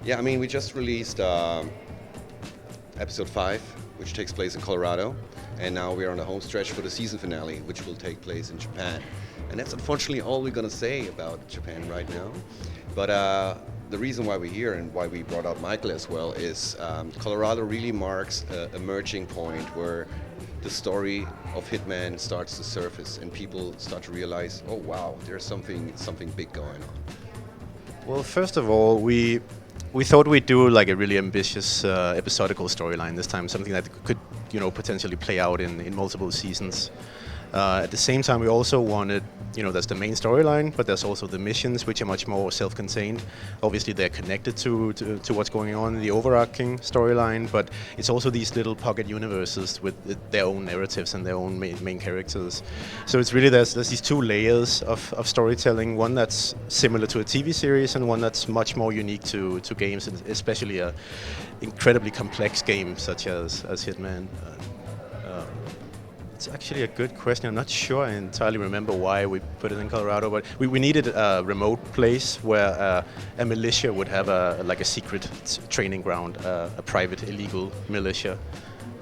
Yeah, I mean, we just released episode 5, which takes place in Colorado, and now we're on the home stretch for the season finale, which will take place in Japan. And that's unfortunately all we're gonna say about Japan right now. But the reason why we're here and why we brought out Michael as well is Colorado really marks a merging point where the story of Hitman starts to surface and people start to realize, oh wow, there's something big going on. Well, first of all, we thought we'd do like a really ambitious episodical storyline this time, something that could, potentially play out in multiple seasons. At the same time, we also wanted, that's the main storyline, but there's also the missions, which are much more self-contained. Obviously, they're connected to what's going on in the overarching storyline, but it's also these little pocket universes with their own narratives and their own main characters. So it's really, there's these two layers of storytelling, one that's similar to a TV series and one that's much more unique to games, especially a incredibly complex game such as Hitman. It's actually a good question. I'm not sure I entirely remember why we put it in Colorado, but we needed a remote place where a militia would have a secret training ground, a private illegal militia.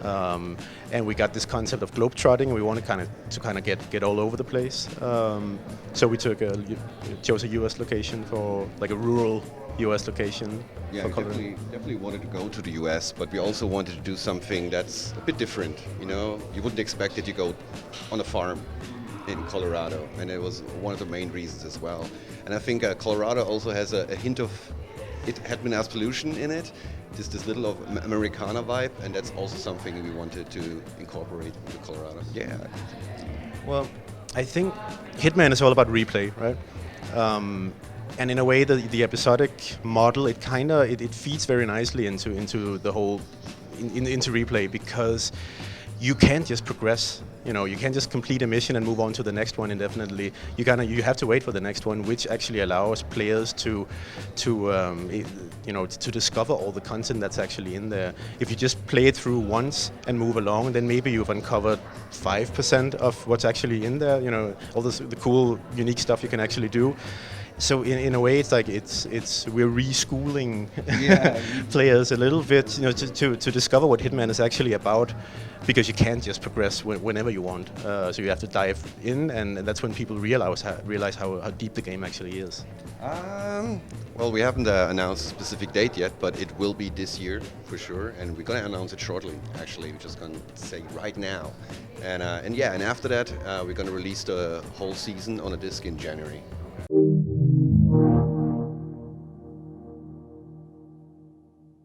And we got this concept of globetrotting. We wanted to kind of get all over the place. So we chose a U.S. location for like a rural U.S. location. Yeah, we definitely wanted to go to the US, but we also wanted to do something that's a bit different. You wouldn't expect that you go on a farm in Colorado, and it was one of the main reasons as well. And I think Colorado also has a hint of Hitman Absolution in it, just this little of Americana vibe, and that's also something we wanted to incorporate into Colorado. Yeah. Well, I think Hitman is all about replay, right? And in a way, the episodic model, it feeds very nicely into the whole into replay, because you can't just progress. You can't just complete a mission and move on to the next one indefinitely. You have to wait for the next one, which actually allows players to discover all the content that's actually in there. If you just play it through once and move along, then maybe you've uncovered 5% of what's actually in there. All the cool, unique stuff you can actually do. So in a way, it's like we're reschooling players a little bit, to discover what Hitman is actually about, because you can't just progress whenever you want. So you have to dive in, and that's when people realize how deep the game actually is. Well, we haven't announced a specific date yet, but it will be this year for sure, and we're gonna announce it shortly. Actually, we're just gonna say right now, and after that, we're gonna release the whole season on a disc in January.